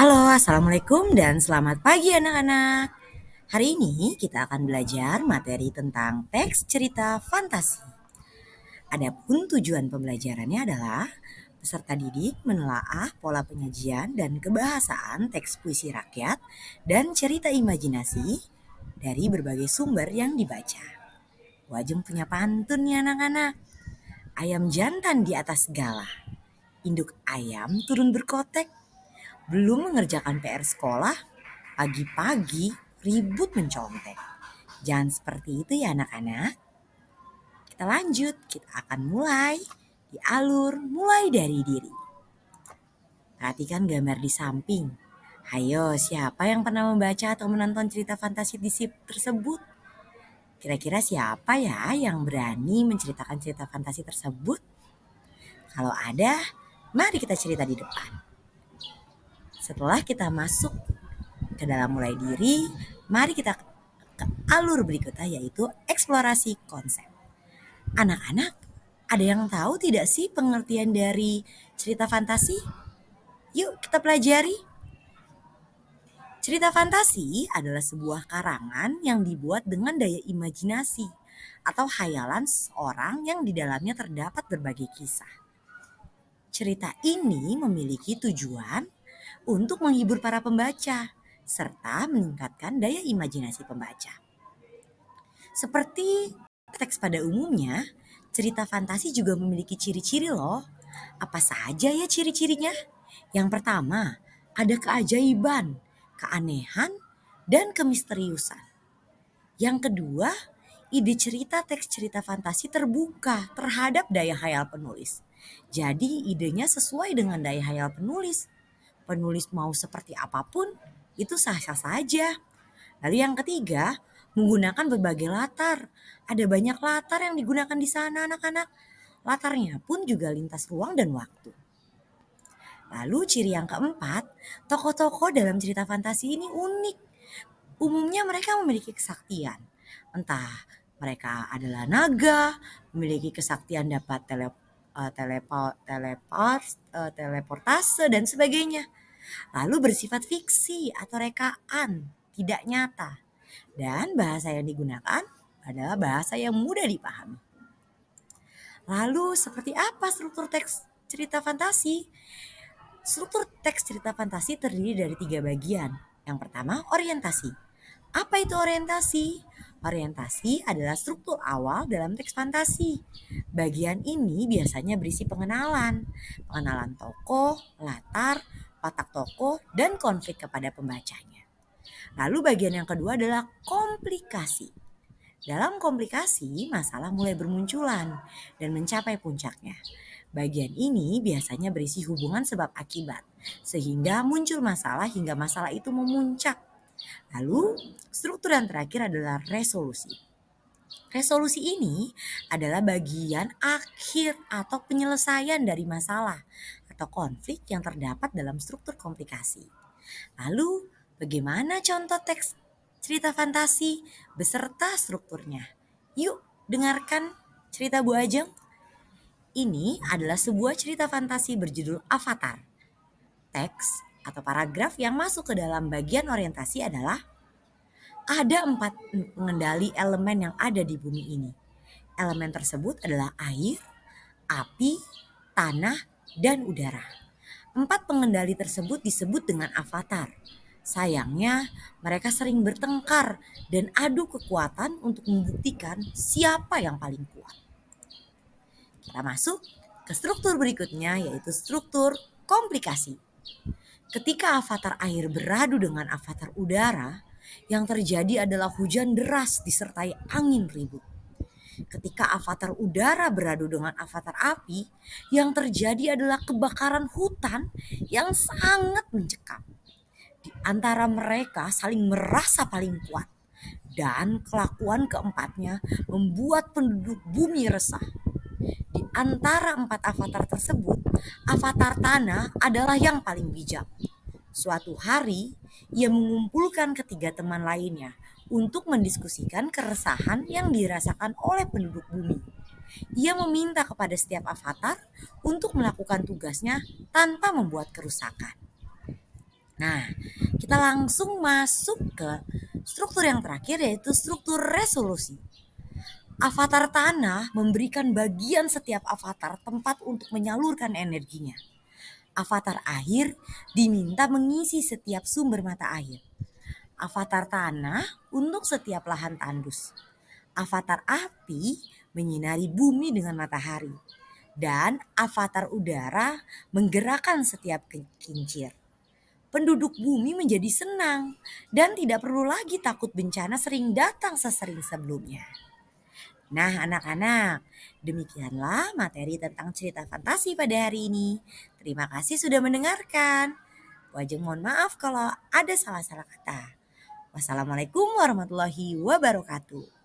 Halo, Assalamualaikum dan selamat pagi anak-anak. Hari ini kita akan belajar materi tentang teks cerita fantasi. Adapun tujuan pembelajarannya adalah peserta didik menelaah pola penyajian dan kebahasaan teks puisi rakyat dan cerita imajinasi dari berbagai sumber yang dibaca. Wajeng punya pantun ya anak-anak. Ayam jantan di atas galah, induk ayam turun berkotek. Belum mengerjakan PR sekolah, pagi-pagi ribut mencontek. Jangan seperti itu ya anak-anak. Kita lanjut, kita akan mulai di alur mulai dari diri. Perhatikan gambar di samping. Hayo, siapa yang pernah membaca atau menonton cerita fantasi di sip tersebut? Kira-kira siapa ya yang berani menceritakan cerita fantasi tersebut? Kalau ada, mari kita cerita di depan. Setelah kita masuk ke dalam mulai diri, mari kita ke alur berikutnya yaitu eksplorasi konsep. Anak-anak, ada yang tahu tidak sih pengertian dari cerita fantasi? Yuk kita pelajari. Cerita fantasi adalah sebuah karangan yang dibuat dengan daya imajinasi atau hayalan seorang yang di dalamnya terdapat berbagai kisah. Cerita ini memiliki tujuan untuk menghibur para pembaca serta meningkatkan daya imajinasi pembaca. Seperti teks pada umumnya, cerita fantasi juga memiliki ciri-ciri loh. Apa saja ya ciri-cirinya? Yang pertama, ada keajaiban, keanehan, dan kemisteriusan. Yang kedua, ide cerita teks cerita fantasi terbuka terhadap daya khayal penulis. Jadi idenya sesuai dengan daya khayal penulis. Penulis mau seperti apapun, itu sah-sah saja. Lalu yang ketiga, menggunakan berbagai latar. Ada banyak latar yang digunakan di sana anak-anak. Latarnya pun juga lintas ruang dan waktu. Lalu ciri yang keempat, tokoh-tokoh dalam cerita fantasi ini unik. Umumnya mereka memiliki kesaktian. Entah mereka adalah naga, memiliki kesaktian dapat teleportase dan sebagainya. Lalu bersifat fiksi atau rekaan, tidak nyata. Dan bahasa yang digunakan adalah bahasa yang mudah dipahami. Lalu seperti apa struktur teks cerita fantasi? Struktur teks cerita fantasi terdiri dari 3 bagian. Yang pertama, orientasi. Apa itu orientasi? Orientasi adalah struktur awal dalam teks fantasi. Bagian ini biasanya berisi pengenalan tokoh, latar, watak tokoh, dan konflik kepada pembacanya. Lalu bagian yang kedua adalah komplikasi. Dalam komplikasi, masalah mulai bermunculan dan mencapai puncaknya. Bagian ini biasanya berisi hubungan sebab akibat, sehingga muncul masalah hingga masalah itu memuncak. Lalu, struktur yang terakhir adalah resolusi. Resolusi ini adalah bagian akhir atau penyelesaian dari masalah atau konflik yang terdapat dalam struktur komplikasi. Lalu, bagaimana contoh teks cerita fantasi beserta strukturnya? Yuk, dengarkan cerita Bu Ajeng. Ini adalah sebuah cerita fantasi berjudul Avatar. Teks atau paragraf yang masuk ke dalam bagian orientasi adalah ada 4 pengendali elemen yang ada di bumi ini. Elemen tersebut adalah air, api, tanah, dan udara. 4 pengendali tersebut disebut dengan avatar. Sayangnya mereka sering bertengkar dan adu kekuatan untuk membuktikan siapa yang paling kuat. Kita masuk ke struktur berikutnya yaitu struktur komplikasi. Ketika avatar air beradu dengan avatar udara, yang terjadi adalah hujan deras disertai angin ribut. Ketika avatar udara beradu dengan avatar api, yang terjadi adalah kebakaran hutan yang sangat mencekam. Di antara mereka saling merasa paling kuat. Dan kelakuan keempatnya membuat penduduk bumi resah. Di antara 4 avatar tersebut, avatar tanah adalah yang paling bijak. Suatu hari, ia mengumpulkan ketiga teman lainnya untuk mendiskusikan keresahan yang dirasakan oleh penduduk bumi. Ia meminta kepada setiap avatar untuk melakukan tugasnya tanpa membuat kerusakan. Nah, kita langsung masuk ke struktur yang terakhir, yaitu struktur resolusi. Avatar tanah memberikan bagian setiap avatar tempat untuk menyalurkan energinya. Avatar air diminta mengisi setiap sumber mata air. Avatar tanah untuk setiap lahan tandus. Avatar api menyinari bumi dengan matahari. Dan avatar udara menggerakkan setiap kincir. Penduduk bumi menjadi senang dan tidak perlu lagi takut bencana sering datang sesering sebelumnya. Nah, anak-anak, demikianlah materi tentang cerita fantasi pada hari ini. Terima kasih sudah mendengarkan. Wajib mohon maaf kalau ada salah-salah kata. Wassalamualaikum warahmatullahi wabarakatuh.